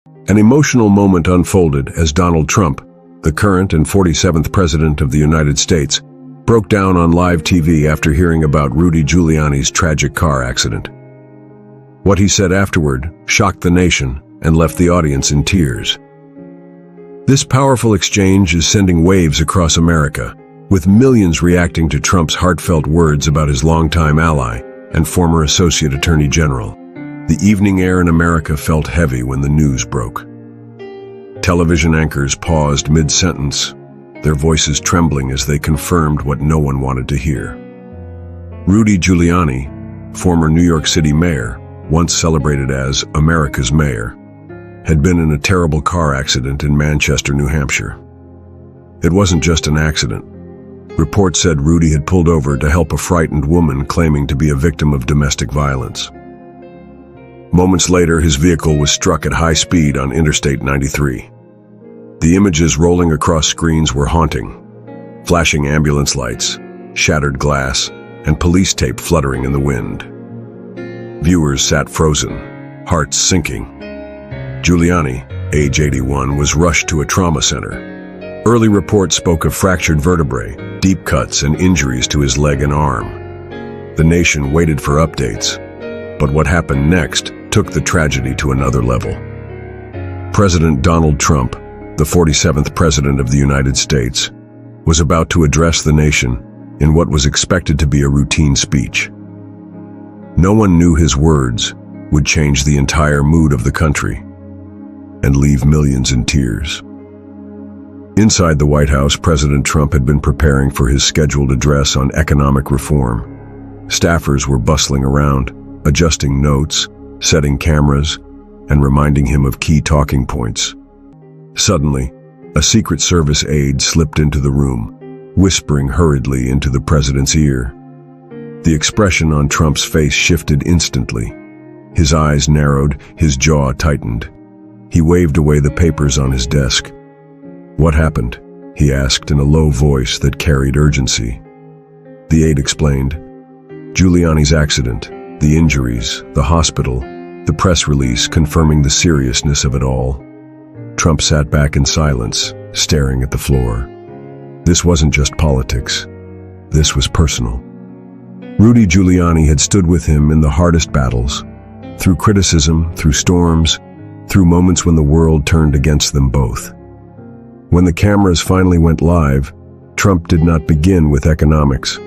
An emotional moment unfolded as Donald Trump, the current and 47th President of the United States, broke down on live TV after hearing about Rudy Giuliani's tragic car accident. What he said afterward shocked the nation and left the audience in tears. This powerful exchange is sending waves across America, with millions reacting to Trump's heartfelt words about his longtime ally and former Associate Attorney General. The evening air in America felt heavy when the news broke. Television anchors paused mid-sentence, their voices trembling as they confirmed what no one wanted to hear. Rudy Giuliani, former New York City mayor, once celebrated as America's mayor, had been in a terrible car accident in Manchester, New Hampshire. It wasn't just an accident. Reports said Rudy had pulled over to help a frightened woman claiming to be a victim of domestic violence. Moments later, his vehicle was struck at high speed on Interstate 93. The images rolling across screens were haunting. Flashing ambulance lights, shattered glass, and police tape fluttering in the wind. Viewers sat frozen, hearts sinking. Giuliani, age 81, was rushed to a trauma center. Early reports spoke of fractured vertebrae, deep cuts, and injuries to his leg and arm. The nation waited for updates, but what happened next took the tragedy to another level. President Donald Trump, the 47th President of the United States, was about to address the nation in what was expected to be a routine speech. No one knew his words would change the entire mood of the country and leave millions in tears. Inside the White House, President Trump had been preparing for his scheduled address on economic reform. Staffers were bustling around, adjusting notes, setting cameras, and reminding him of key talking points. Suddenly, a Secret Service aide slipped into the room, whispering hurriedly into the president's ear. The expression on Trump's face shifted instantly. His eyes narrowed, his jaw tightened. He waved away the papers on his desk. "What happened?" he asked in a low voice that carried urgency. The aide explained. Giuliani's accident, the injuries, the hospital, the press release confirming the seriousness of it all. Trump sat back in silence, staring at the floor. This wasn't just politics. This was personal. Rudy Giuliani had stood with him in the hardest battles, through criticism, through storms, through moments when the world turned against them both. When the cameras finally went live, Trump did not begin with economics.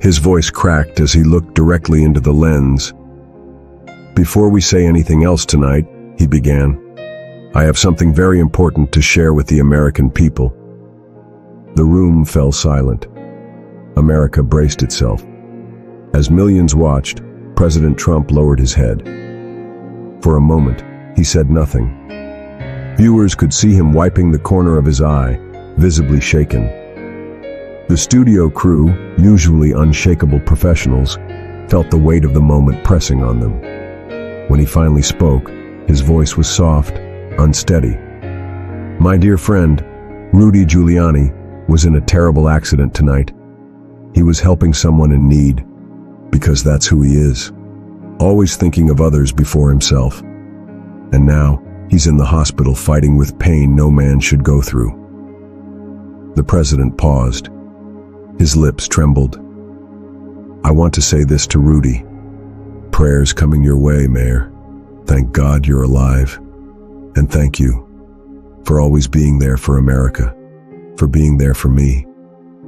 His voice cracked as he looked directly into the lens. "Before we say anything else tonight," he began, "I have something very important to share with the American people." The room fell silent. America braced itself. As millions watched, President Trump lowered his head. For a moment, he said nothing. Viewers could see him wiping the corner of his eye, visibly shaken. The studio crew, usually unshakable professionals, felt the weight of the moment pressing on them. When he finally spoke, his voice was soft, unsteady. "My dear friend, Rudy Giuliani was in a terrible accident tonight. He was helping someone in need, because that's who he is, always thinking of others before himself. And now, he's in the hospital fighting with pain no man should go through." The president paused. His lips trembled. "I want to say this to Rudy. Prayers coming your way, Mayor. Thank God you're alive. And thank you for always being there for America, for being there for me,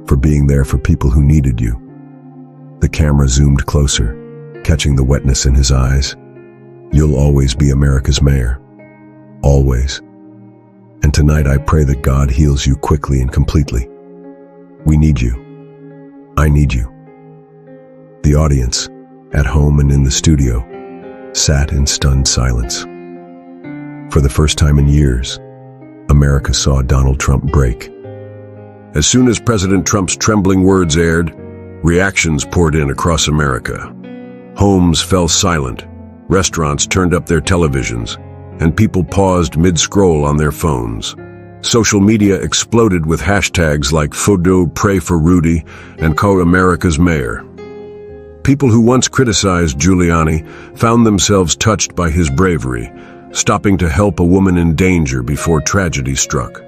for being there for people who needed you." The camera zoomed closer, catching the wetness in his eyes. "You'll always be America's mayor. Always. And tonight I pray that God heals you quickly and completely. We need you. I need you." The audience, at home and in the studio, sat in stunned silence. For the first time in years, America saw Donald Trump break. As soon as President Trump's trembling words aired, reactions poured in across America. Homes fell silent, restaurants turned up their televisions, and people paused mid-scroll on their phones. Social media exploded with hashtags like Photo Pray for Rudy and Call America's Mayor. People who once criticized Giuliani found themselves touched by his bravery, stopping to help a woman in danger before tragedy struck.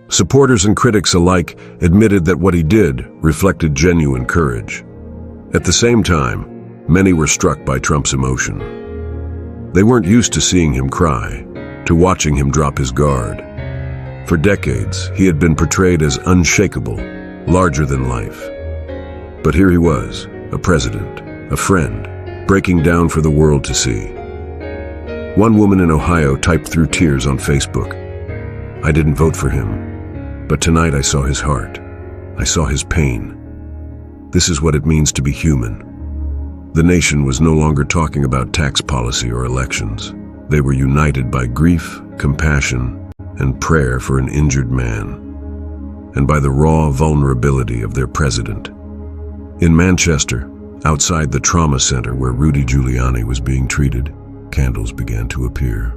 Supporters and critics alike admitted that what he did reflected genuine courage. At the same time, many were struck by Trump's emotion. They weren't used to seeing him cry, to watching him drop his guard. For decades, he had been portrayed as unshakable, larger than life. But here he was, a president, a friend, breaking down for the world to see. One woman in Ohio typed through tears on Facebook, "I didn't vote for him, but tonight I saw his heart. I saw his pain. This is what it means to be human." The nation was no longer talking about tax policy or elections. They were united by grief, compassion, and prayer for an injured man, and by the raw vulnerability of their president. In Manchester, outside the trauma center where Rudy Giuliani was being treated, candles began to appear.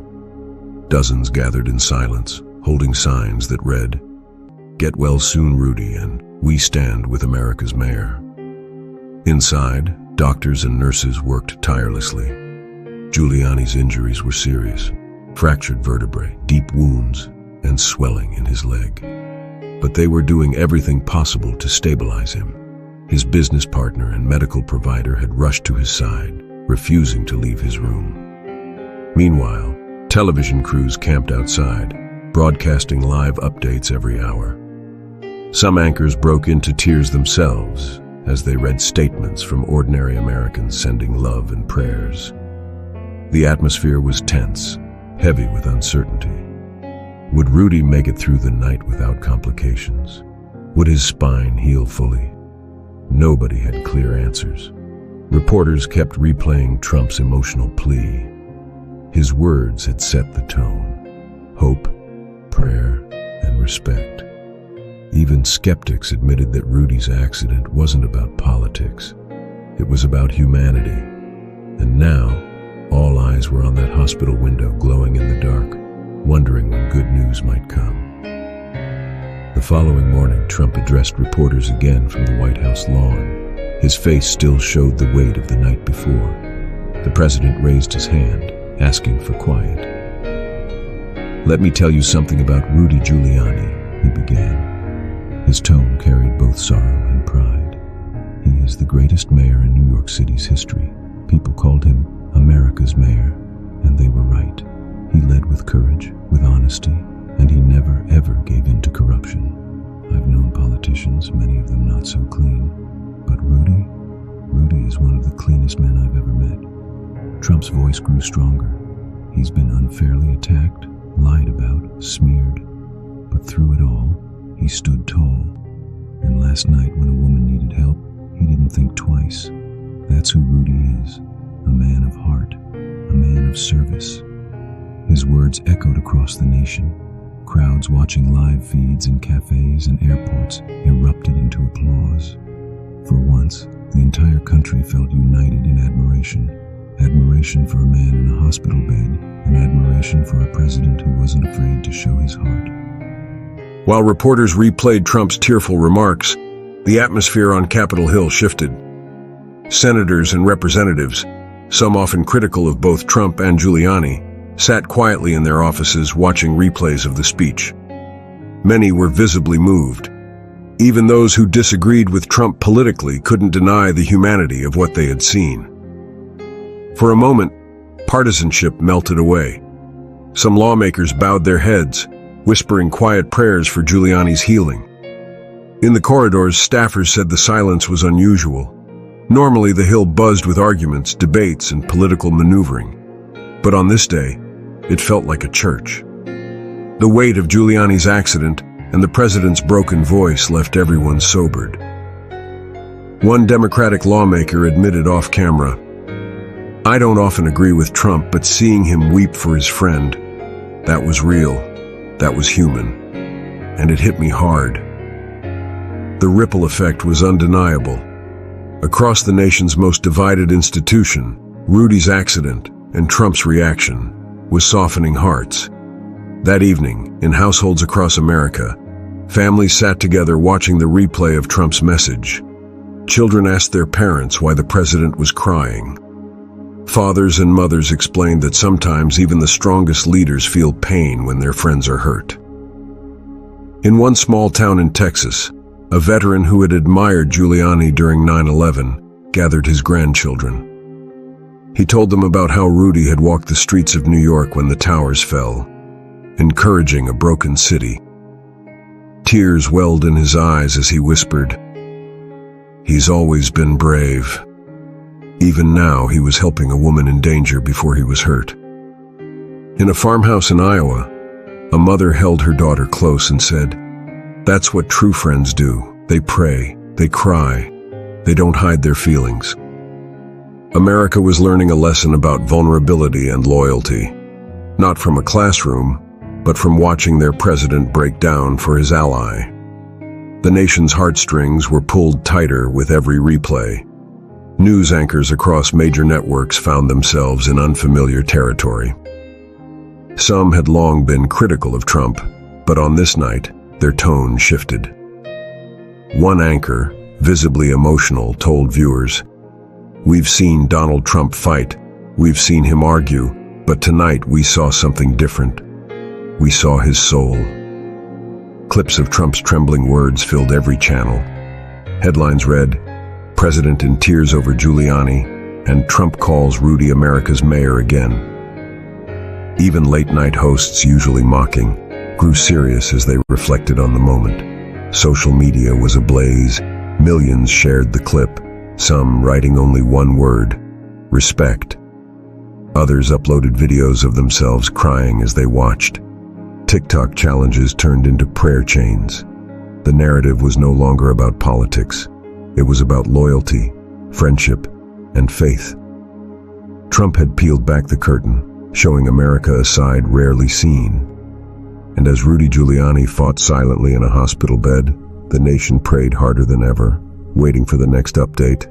Dozens gathered in silence, holding signs that read, "Get well soon, Rudy," and "We stand with America's mayor." Inside, doctors and nurses worked tirelessly. Giuliani's injuries were serious: fractured vertebrae, deep wounds, and swelling in his leg. But they were doing everything possible to stabilize him. His business partner and medical provider had rushed to his side, refusing to leave his room. Meanwhile, television crews camped outside, broadcasting live updates every hour. Some anchors broke into tears themselves as they read statements from ordinary Americans sending love and prayers. The atmosphere was tense, heavy with uncertainty. Would Rudy make it through the night without complications? Would his spine heal fully? Nobody had clear answers. Reporters kept replaying Trump's emotional plea. His words had set the tone: hope, prayer, and respect. Even skeptics admitted that Rudy's accident wasn't about politics. It was about humanity. And now, all eyes were on that hospital window glowing in the dark, wondering when good news might come. The following morning, Trump addressed reporters again from the White House lawn. His face still showed the weight of the night before. The president raised his hand, asking for quiet. "Let me tell you something about Rudy Giuliani," he began. His tone carried both sorrow and pride. "He is the greatest mayor in New York City's history. People called him America's mayor, and they were right. He led with courage, with honesty, and he never, ever gave in to corruption. I've known politicians, many of them not so clean, but Rudy is one of the cleanest men I've ever met." Trump's voice grew stronger. He's been unfairly attacked, lied about, smeared, but through it all, he stood tall. And last night, when a woman needed help, he didn't think twice. That's who Rudy is, a man of heart, a man of service. His words echoed across the nation. Crowds watching live feeds in cafes and airports erupted into applause. For once, the entire country felt united in admiration. Admiration for a man in a hospital bed, and admiration for a president who wasn't afraid to show his heart. While reporters replayed Trump's tearful remarks, the atmosphere on Capitol Hill shifted. Senators and representatives, some often critical of both Trump and Giuliani, sat quietly in their offices watching replays of the speech. Many were visibly moved. Even those who disagreed with Trump politically couldn't deny the humanity of what they had seen. For a moment, partisanship melted away. Some lawmakers bowed their heads, whispering quiet prayers for Giuliani's healing. In the corridors, staffers said the silence was unusual. Normally, the Hill buzzed with arguments, debates, and political maneuvering. But on this day, it felt like a church. The weight of Giuliani's accident and the president's broken voice left everyone sobered. One Democratic lawmaker admitted off camera, "I don't often agree with Trump, but seeing him weep for his friend, that was real, that was human, and it hit me hard." The ripple effect was undeniable. Across the nation's most divided institution, Rudy's accident and Trump's reaction was softening hearts. That evening, in households across America, families sat together watching the replay of Trump's message. Children asked their parents why the president was crying. Fathers and mothers explained that sometimes even the strongest leaders feel pain when their friends are hurt. In one small town in Texas, a veteran who had admired Giuliani during 9/11 gathered his grandchildren. He told them about how Rudy had walked the streets of New York when the towers fell, encouraging a broken city. Tears welled in his eyes as he whispered, "He's always been brave." Even now, he was helping a woman in danger before he was hurt. In a farmhouse in Iowa, a mother held her daughter close and said, "That's what true friends do. They pray, they cry, they don't hide their feelings." America was learning a lesson about vulnerability and loyalty, not from a classroom, but from watching their president break down for his ally. The nation's heartstrings were pulled tighter with every replay. News anchors across major networks found themselves in unfamiliar territory. Some had long been critical of Trump, but on this night, their tone shifted. One anchor, visibly emotional, told viewers, "We've seen Donald Trump fight, we've seen him argue, but tonight we saw something different. We saw his soul." Clips of Trump's trembling words filled every channel. Headlines read, "President in tears over Giuliani," and "Trump calls Rudy America's mayor again." Even late-night hosts, usually mocking, grew serious as they reflected on the moment. Social media was ablaze. Millions shared the clip, some writing only one word, "respect." Others uploaded videos of themselves crying as they watched. TikTok challenges turned into prayer chains. The narrative was no longer about politics. It was about loyalty, friendship, and faith. Trump had peeled back the curtain, showing America a side rarely seen. And as Rudy Giuliani fought silently in a hospital bed, the nation prayed harder than ever, waiting for the next update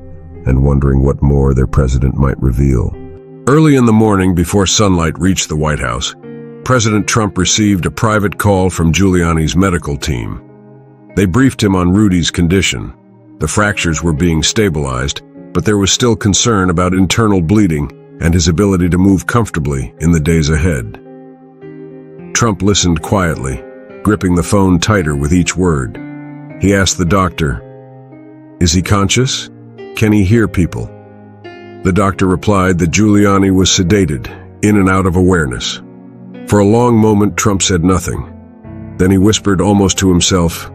and wondering what more their president might reveal. Early in the morning, before sunlight reached the White House, President Trump received a private call from Giuliani's medical team. They briefed him on Rudy's condition. The fractures were being stabilized, but there was still concern about internal bleeding and his ability to move comfortably in the days ahead. Trump listened quietly, gripping the phone tighter with each word. He asked the doctor, "Is he conscious? Can he hear people?" The doctor replied that Giuliani was sedated, in and out of awareness. For a long moment, Trump said nothing. Then he whispered almost to himself,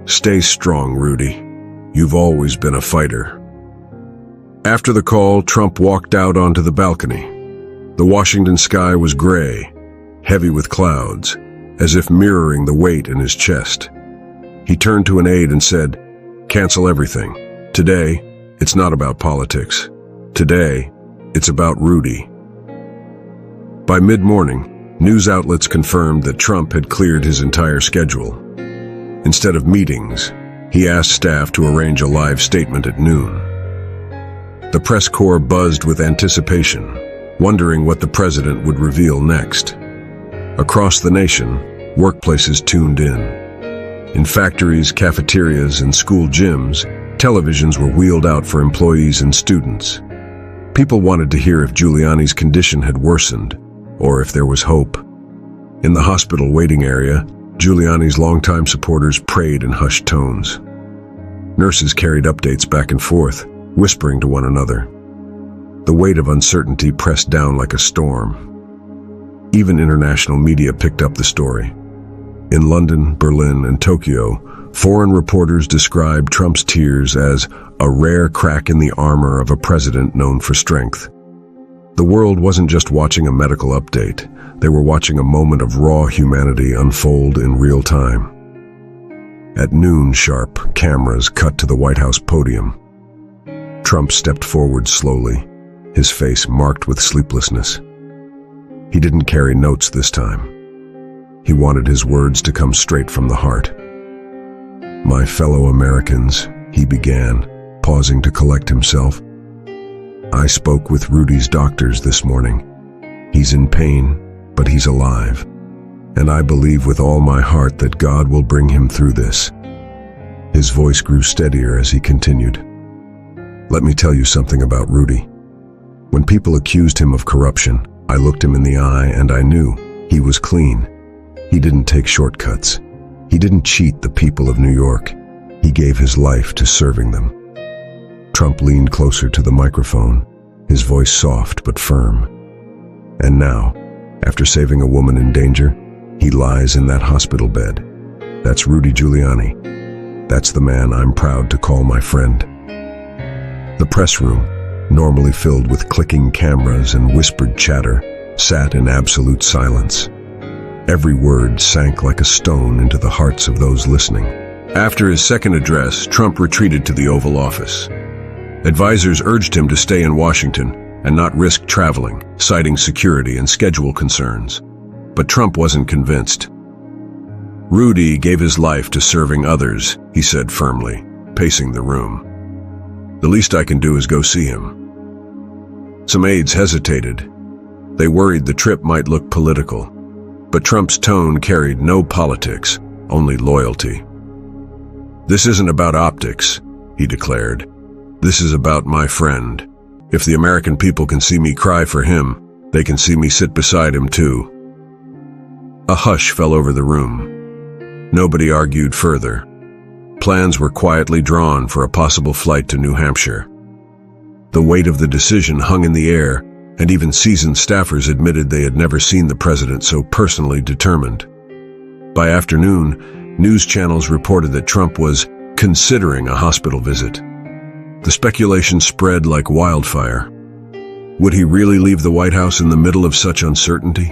"Stay strong, Rudy. You've always been a fighter." After the call, Trump walked out onto the balcony. The Washington sky was gray, heavy with clouds, as if mirroring the weight in his chest. He turned to an aide and said, "Cancel everything. Today, it's not about politics. Today, it's about Rudy." By mid-morning, news outlets confirmed that Trump had cleared his entire schedule. Instead of meetings, he asked staff to arrange a live statement at noon. The press corps buzzed with anticipation, wondering what the president would reveal next. Across the nation, workplaces tuned in. In factories, cafeterias, and school gyms, televisions were wheeled out for employees and students. People wanted to hear if Giuliani's condition had worsened, or if there was hope. In the hospital waiting area, Giuliani's longtime supporters prayed in hushed tones. Nurses carried updates back and forth, whispering to one another. The weight of uncertainty pressed down like a storm. Even international media picked up the story. In London, Berlin, and Tokyo, foreign reporters described Trump's tears as a rare crack in the armor of a president known for strength. The world wasn't just watching a medical update. They were watching a moment of raw humanity unfold in real time. At noon sharp, cameras cut to the White House podium. Trump stepped forward slowly, his face marked with sleeplessness. He didn't carry notes this time. He wanted his words to come straight from the heart. "My fellow Americans," he began, pausing to collect himself. "I spoke with Rudy's doctors this morning. He's in pain, but he's alive. And I believe with all my heart that God will bring him through this." His voice grew steadier as he continued. "Let me tell you something about Rudy. When people accused him of corruption, I looked him in the eye and I knew he was clean. He didn't take shortcuts. He didn't cheat the people of New York. He gave his life to serving them. Trump leaned closer to the microphone, his voice soft but firm. And now, after saving a woman in danger, he lies in that hospital bed. That's Rudy Giuliani. That's the man I'm proud to call my friend. The press room, normally filled with clicking cameras and whispered chatter, sat in absolute silence. Every word sank like a stone into the hearts of those listening. After his second address, Trump retreated to the Oval Office. Advisors urged him to stay in Washington and not risk traveling, citing security and schedule concerns. But Trump wasn't convinced. Rudy gave his life to serving others, he said firmly, pacing the room. The least I can do is go see him. Some aides hesitated. They worried the trip might look political. But Trump's tone carried no politics, only loyalty. This isn't about optics, he declared. This is about my friend. If the American people can see me cry for him, they can see me sit beside him too. A hush fell over the room. Nobody argued further. Plans were quietly drawn for a possible flight to New Hampshire. The weight of the decision hung in the air, and even seasoned staffers admitted they had never seen the president so personally determined. By afternoon, news channels reported that Trump was considering a hospital visit. The speculation spread like wildfire. Would he really leave the White House in the middle of such uncertainty?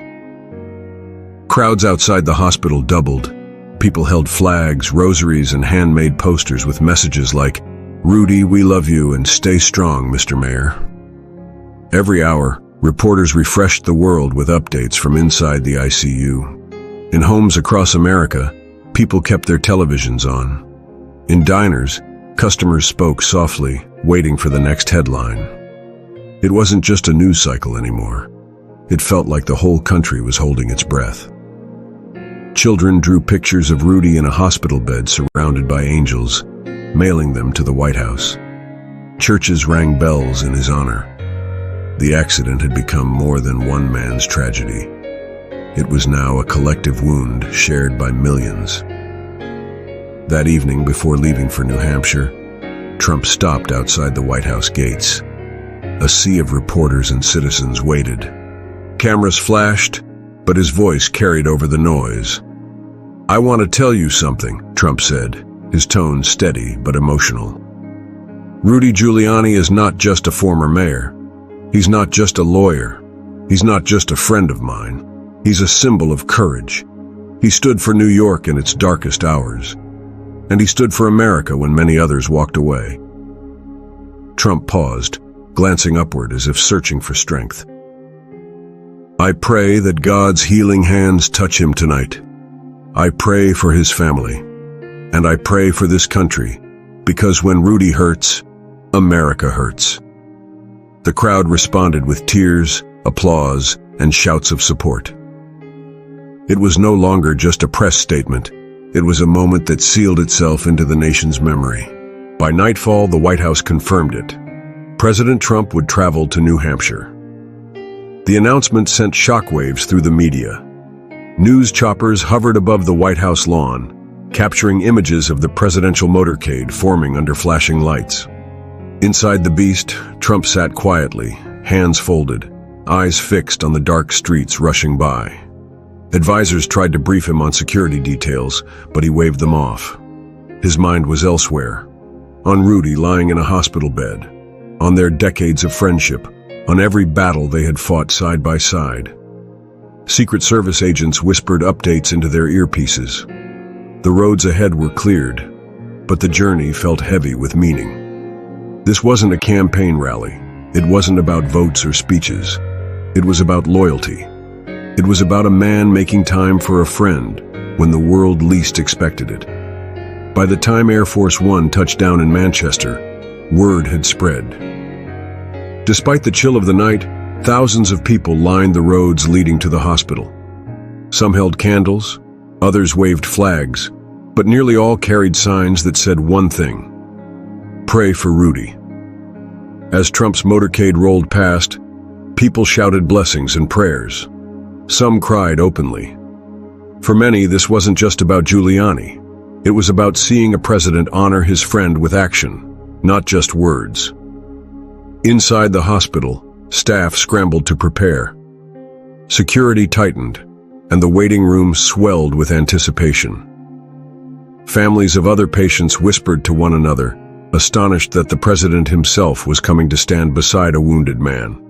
Crowds outside the hospital doubled. People held flags, rosaries, and handmade posters with messages like, "Rudy, we love you, and stay strong, Mr. Mayor." Every hour, reporters refreshed the world with updates from inside the ICU. In homes across America, people kept their televisions on. In diners, customers spoke softly, waiting for the next headline. It wasn't just a news cycle anymore. It felt like the whole country was holding its breath. Children drew pictures of Rudy in a hospital bed surrounded by angels, mailing them to the White House. Churches rang bells in his honor. The accident had become more than one man's tragedy. It was now a collective wound shared by millions. That evening, before leaving for New Hampshire, Trump stopped outside the White House gates. A sea of reporters and citizens waited. Cameras flashed, but his voice carried over the noise. "I want to tell you something," Trump said, his tone steady but emotional. "Rudy Giuliani is not just a former mayor. He's not just a lawyer. He's not just a friend of mine. He's a symbol of courage. He stood for New York in its darkest hours. And he stood for America when many others walked away." Trump paused, glancing upward as if searching for strength. "I pray that God's healing hands touch him tonight. I pray for his family. And I pray for this country, because when Rudy hurts, America hurts." The crowd responded with tears, applause, and shouts of support. It was no longer just a press statement. It was a moment that sealed itself into the nation's memory. By nightfall, the White House confirmed it. President Trump would travel to New Hampshire. The announcement sent shockwaves through the media. News choppers hovered above the White House lawn, capturing images of the presidential motorcade forming under flashing lights. Inside the beast, Trump sat quietly, hands folded, eyes fixed on the dark streets rushing by. Advisors tried to brief him on security details, but he waved them off. His mind was elsewhere, on Rudy lying in a hospital bed, on their decades of friendship, on every battle they had fought side by side. Secret Service agents whispered updates into their earpieces. The roads ahead were cleared, but the journey felt heavy with meaning. This wasn't a campaign rally. It wasn't about votes or speeches. It was about loyalty. It was about a man making time for a friend when the world least expected it. By the time Air Force One touched down in Manchester, word had spread. Despite the chill of the night, thousands of people lined the roads leading to the hospital. Some held candles, others waved flags, but nearly all carried signs that said one thing: pray for Rudy. As Trump's motorcade rolled past, People shouted blessings and prayers. Some cried openly. For many, this wasn't just about Giuliani. It was about seeing a president honor his friend with action, not just words. Inside the hospital, staff scrambled to prepare. Security tightened, and the waiting room swelled with anticipation. Families of other patients whispered to one another, astonished that the president himself was coming to stand beside a wounded man.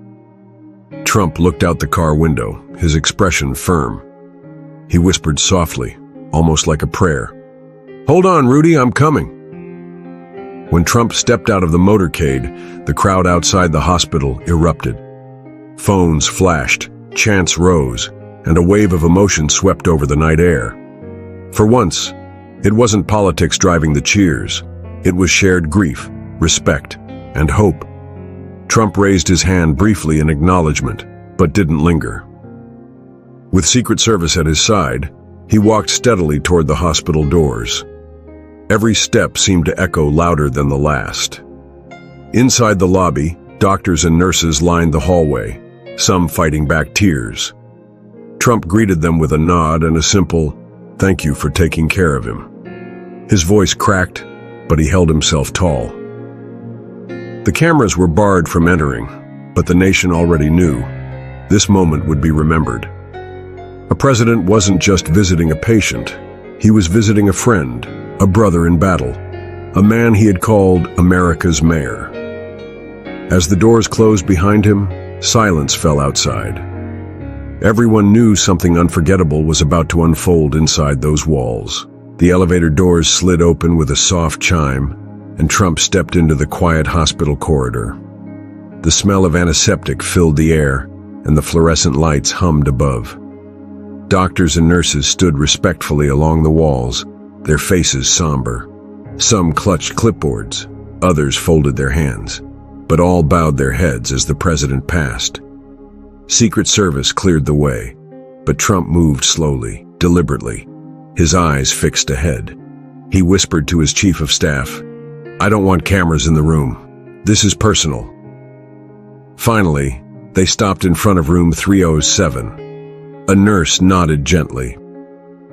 Trump looked out the car window, his expression firm. He whispered softly, almost like a prayer, "Hold on, Rudy, I'm coming." When Trump stepped out of the motorcade, the crowd outside the hospital erupted. Phones flashed, chants rose, and a wave of emotion swept over the night air. For once, it wasn't politics driving the cheers. It was shared grief, respect, and hope. Trump raised his hand briefly in acknowledgement, but didn't linger. With Secret Service at his side, he walked steadily toward the hospital doors. Every step seemed to echo louder than the last. Inside the lobby, doctors and nurses lined the hallway, some fighting back tears. Trump greeted them with a nod and a simple, "Thank you for taking care of him." His voice cracked, but he held himself tall. The cameras were barred from entering, but the nation already knew this moment would be remembered. A president wasn't just visiting a patient, he was visiting a friend, a brother in battle, a man he had called America's mayor. As the doors closed behind him, silence fell outside. Everyone knew something unforgettable was about to unfold inside those walls. The elevator doors slid open with a soft chime, and Trump stepped into the quiet hospital corridor. The smell of antiseptic filled the air, and the fluorescent lights hummed above. Doctors and nurses stood respectfully along the walls, their faces somber. Some clutched clipboards, others folded their hands, but all bowed their heads as the president passed. Secret Service cleared the way, but Trump moved slowly, deliberately, his eyes fixed ahead. He whispered to his chief of staff, "I don't want cameras in the room. This is personal." Finally, they stopped in front of room 307. A nurse nodded gently.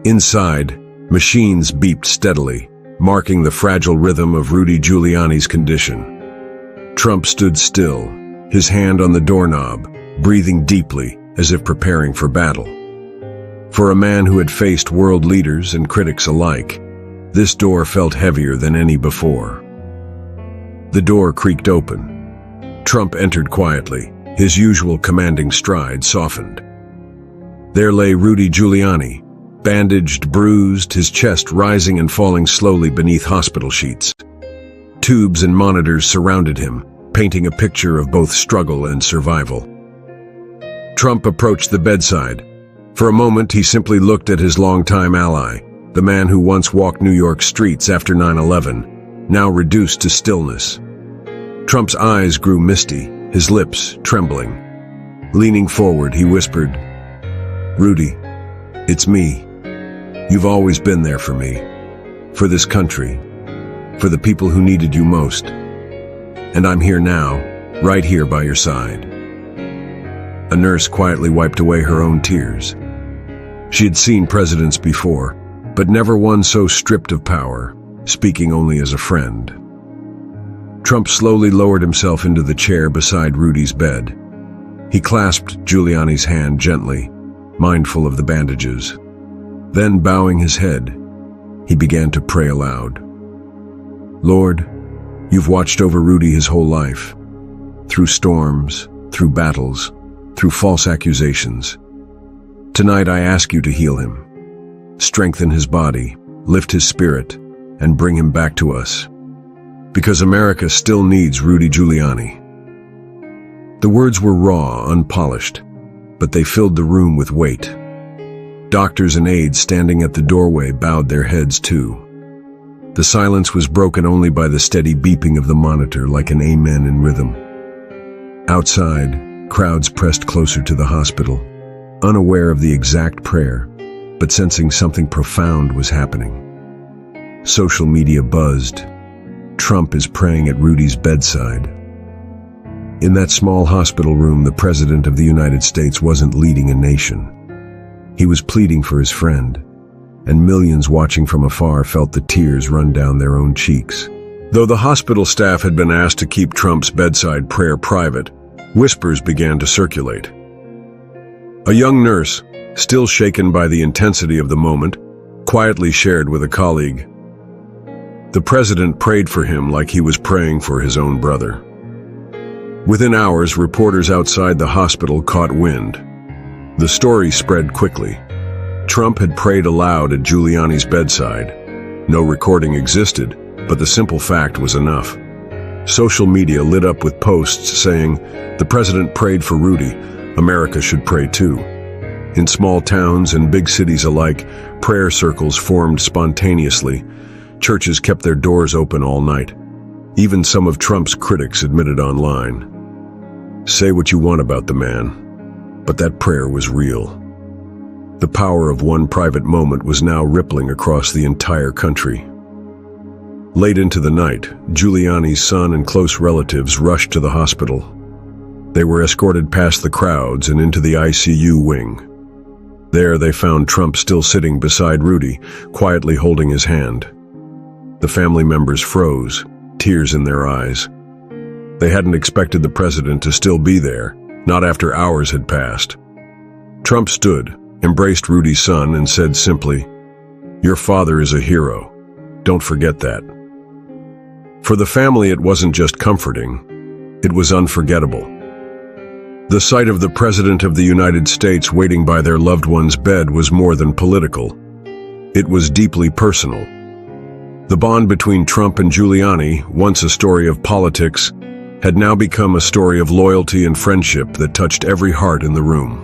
Inside, machines beeped steadily, marking the fragile rhythm of Rudy Giuliani's condition. Trump stood still, his hand on the doorknob, breathing deeply as if preparing for battle. For a man who had faced world leaders and critics alike, this door felt heavier than any before. The door creaked open. Trump entered quietly, his usual commanding stride softened. There lay Rudy Giuliani, bandaged, bruised, his chest rising and falling slowly beneath hospital sheets. Tubes and monitors surrounded him, painting a picture of both struggle and survival. Trump approached the bedside. For a moment, he simply looked at his longtime ally, the man who once walked New York streets after 9/11, now reduced to stillness. Trump's eyes grew misty, his lips trembling. Leaning forward, he whispered, "Rudy, it's me. You've always been there for me, for this country, for the people who needed you most. And I'm here now, right here by your side." A nurse quietly wiped away her own tears. She had seen presidents before, but never one so stripped of power, speaking only as a friend. Trump slowly lowered himself into the chair beside Rudy's bed. He clasped Giuliani's hand gently, mindful of the bandages. Then, bowing his head, he began to pray aloud. "Lord, you've watched over Rudy his whole life, through storms, through battles, through false accusations. Tonight I ask you to heal him, strengthen his body, lift his spirit, and bring him back to us. Because America still needs Rudy Giuliani." The words were raw, unpolished, but they filled the room with weight. Doctors and aides standing at the doorway bowed their heads too. The silence was broken only by the steady beeping of the monitor like an amen in rhythm. Outside, crowds pressed closer to the hospital, unaware of the exact prayer, but sensing something profound was happening. Social media buzzed. Trump is praying at Rudy's bedside. In that small hospital room, the President of the United States wasn't leading a nation. He was pleading for his friend, and millions watching from afar felt the tears run down their own cheeks. Though the hospital staff had been asked to keep Trump's bedside prayer private, whispers began to circulate. A young nurse, still shaken by the intensity of the moment, quietly shared with a colleague, "The president prayed for him like he was praying for his own brother." Within hours, reporters outside the hospital caught wind. The story spread quickly. Trump had prayed aloud at Giuliani's bedside. No recording existed, but the simple fact was enough. Social media lit up with posts saying, "The president prayed for Rudy. America should pray too." In small towns and big cities alike, prayer circles formed spontaneously. Churches kept their doors open all night. Even some of Trump's critics admitted online. Say what you want about the man, but that prayer was real. The power of one private moment was now rippling across the entire country. Late into the night, Giuliani's son and close relatives rushed to the hospital. They were escorted past the crowds and into the ICU wing. There they found Trump still sitting beside Rudy, quietly holding his hand. The family members froze, tears in their eyes. They hadn't expected the president to still be there, not after hours had passed. Trump stood, embraced Rudy's son, and said simply, "Your father is a hero. Don't forget that." For the family, it wasn't just comforting, it was unforgettable. The sight of the President of the United States waiting by their loved one's bed was more than political. It was deeply personal. The bond between Trump and Giuliani, once a story of politics, had now become a story of loyalty and friendship that touched every heart in the room.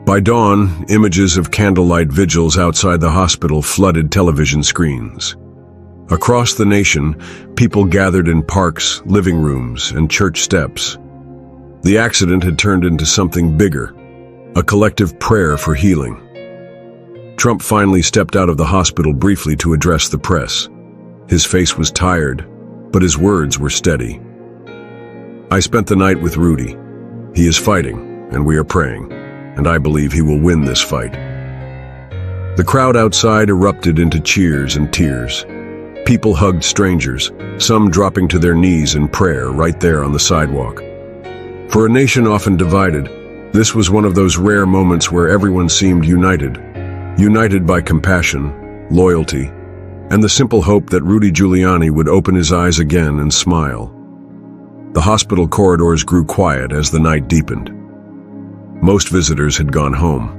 By dawn, images of candlelight vigils outside the hospital flooded television screens. Across the nation, people gathered in parks, living rooms, and church steps. The accident had turned into something bigger, a collective prayer for healing. Trump finally stepped out of the hospital briefly to address the press. His face was tired, but his words were steady. "I spent the night with Rudy. He is fighting, and we are praying, and I believe he will win this fight." The crowd outside erupted into cheers and tears. People hugged strangers, some dropping to their knees in prayer right there on the sidewalk. For a nation often divided, this was one of those rare moments where everyone seemed united by compassion, loyalty, and the simple hope that Rudy Giuliani would open his eyes again and smile. The hospital corridors grew quiet as the night deepened. Most visitors had gone home,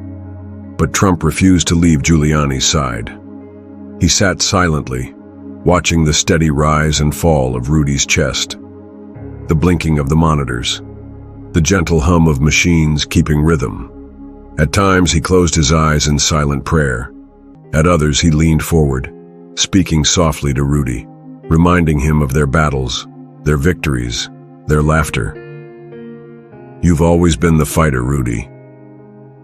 but Trump refused to leave Giuliani's side. He sat silently, watching the steady rise and fall of Rudy's chest, the blinking of the monitors, the gentle hum of machines keeping rhythm. At times he closed his eyes in silent prayer. At others he leaned forward, speaking softly to Rudy, reminding him of their battles, their victories, their laughter. "You've always been the fighter, Rudy.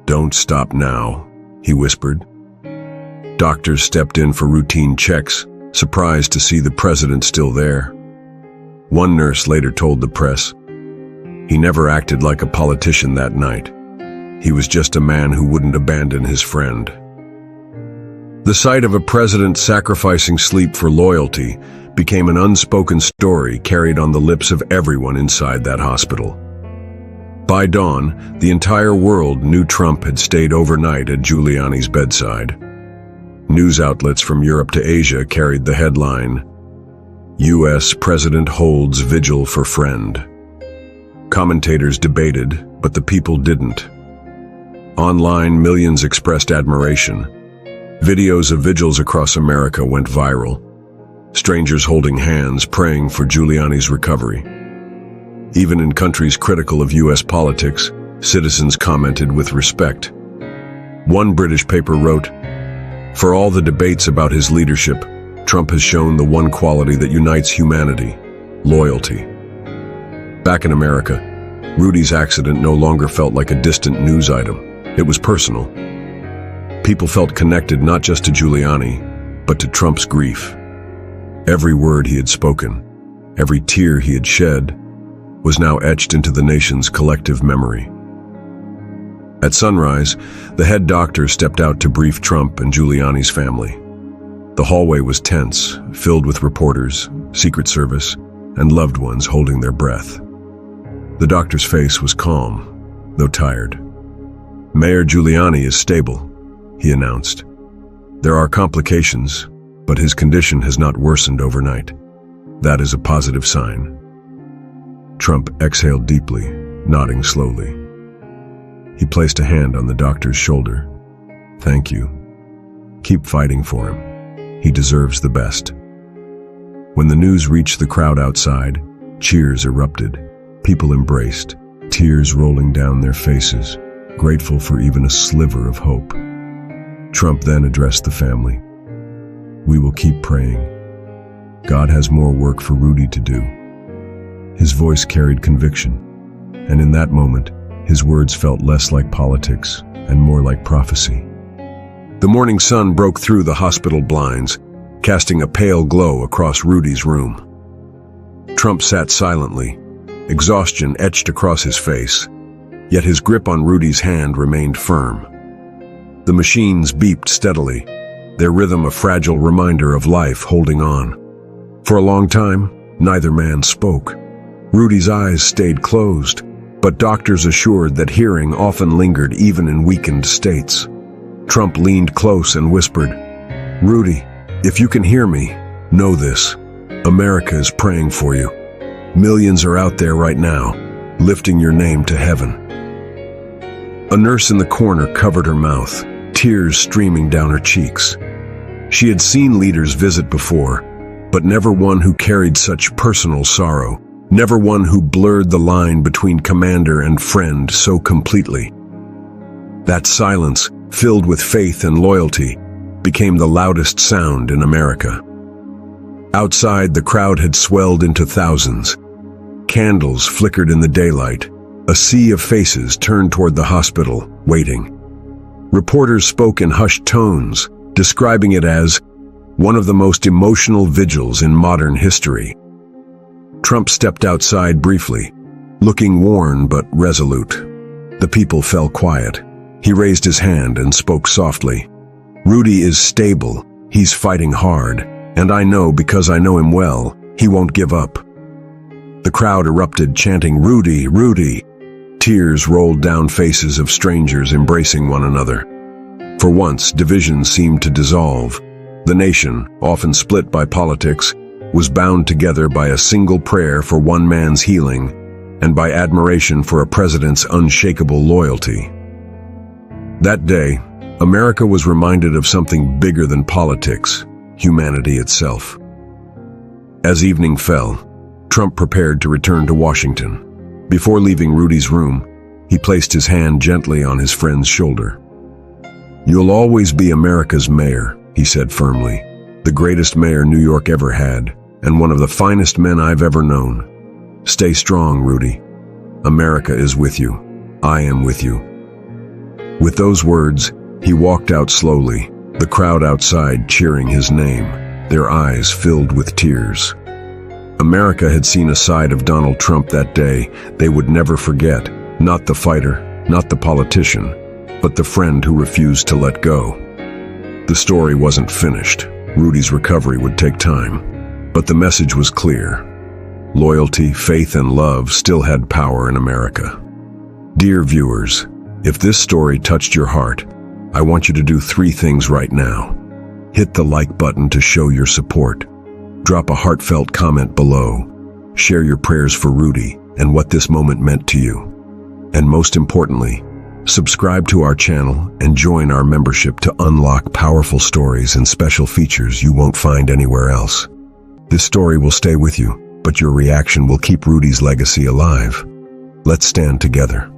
Don't stop now," he whispered. Doctors stepped in for routine checks, surprised to see the president still there. One nurse later told the press, "He never acted like a politician that night. He was just a man who wouldn't abandon his friend." The sight of a president sacrificing sleep for loyalty became an unspoken story carried on the lips of everyone inside that hospital. By dawn, the entire world knew Trump had stayed overnight at Giuliani's bedside. News outlets from Europe to Asia carried the headline, "U.S. President holds vigil for friend." Commentators debated, but the people didn't. Online, millions expressed admiration. Videos of vigils across America went viral. Strangers holding hands, praying for Giuliani's recovery. Even in countries critical of U.S. politics, citizens commented with respect. One British paper wrote, "For all the debates about his leadership, Trump has shown the one quality that unites humanity: loyalty." Back in America, Rudy's accident no longer felt like a distant news item. It was personal. People felt connected not just to Giuliani, but to Trump's grief. Every word he had spoken, every tear he had shed, was now etched into the nation's collective memory. At sunrise, the head doctor stepped out to brief Trump and Giuliani's family. The hallway was tense, filled with reporters, Secret Service, and loved ones holding their breath. The doctor's face was calm, though tired. "Mayor Giuliani is stable," he announced. "There are complications, but his condition has not worsened overnight. That is a positive sign." Trump exhaled deeply, nodding slowly. He placed a hand on the doctor's shoulder. "Thank you. Keep fighting for him. He deserves the best." When the news reached the crowd outside, cheers erupted. People embraced, tears rolling down their faces, grateful for even a sliver of hope. Trump then addressed the family. "We will keep praying. God has more work for Rudy to do." His voice carried conviction, and in that moment, his words felt less like politics and more like prophecy. The morning sun broke through the hospital blinds, casting a pale glow across Rudy's room. Trump sat silently, exhaustion etched across his face, yet his grip on Rudy's hand remained firm. The machines beeped steadily, their rhythm a fragile reminder of life holding on. For a long time, neither man spoke. Rudy's eyes stayed closed, but doctors assured that hearing often lingered even in weakened states. Trump leaned close and whispered, "Rudy, if you can hear me, know this. America is praying for you. Millions are out there right now, lifting your name to heaven." A nurse in the corner covered her mouth, tears streaming down her cheeks. She had seen leaders visit before, but never one who carried such personal sorrow, never one who blurred the line between commander and friend so completely. That silence, filled with faith and loyalty, became the loudest sound in America. Outside, the crowd had swelled into thousands. Candles flickered in the daylight. A sea of faces turned toward the hospital, waiting. Reporters spoke in hushed tones, describing it as one of the most emotional vigils in modern history. Trump stepped outside briefly, looking worn but resolute. The people fell quiet. He raised his hand and spoke softly. "Rudy is stable. He's fighting hard. And I know, because I know him well, he won't give up." The crowd erupted, chanting, "Rudy, Rudy." Tears rolled down faces of strangers embracing one another. For once, divisions seemed to dissolve. The nation, often split by politics, was bound together by a single prayer for one man's healing and by admiration for a president's unshakable loyalty. That day, America was reminded of something bigger than politics, humanity itself. As evening fell, Trump prepared to return to Washington. Before leaving Rudy's room, he placed his hand gently on his friend's shoulder. "You'll always be America's mayor," he said firmly, "the greatest mayor New York ever had, and one of the finest men I've ever known. Stay strong, Rudy. America is with you. I am with you." With those words, he walked out slowly, the crowd outside cheering his name, their eyes filled with tears. America had seen a side of Donald Trump that day they would never forget, not the fighter, not the politician, but the friend who refused to let go. The story wasn't finished. Rudy's recovery would take time, but the message was clear. Loyalty, faith, and love still had power in America. Dear viewers, if this story touched your heart, I want you to do 3 things right now. Hit the like button to show your support. Drop a heartfelt comment below. Share your prayers for Rudy and what this moment meant to you. And most importantly, subscribe to our channel and join our membership to unlock powerful stories and special features you won't find anywhere else. This story will stay with you, but your reaction will keep Rudy's legacy alive. Let's stand together.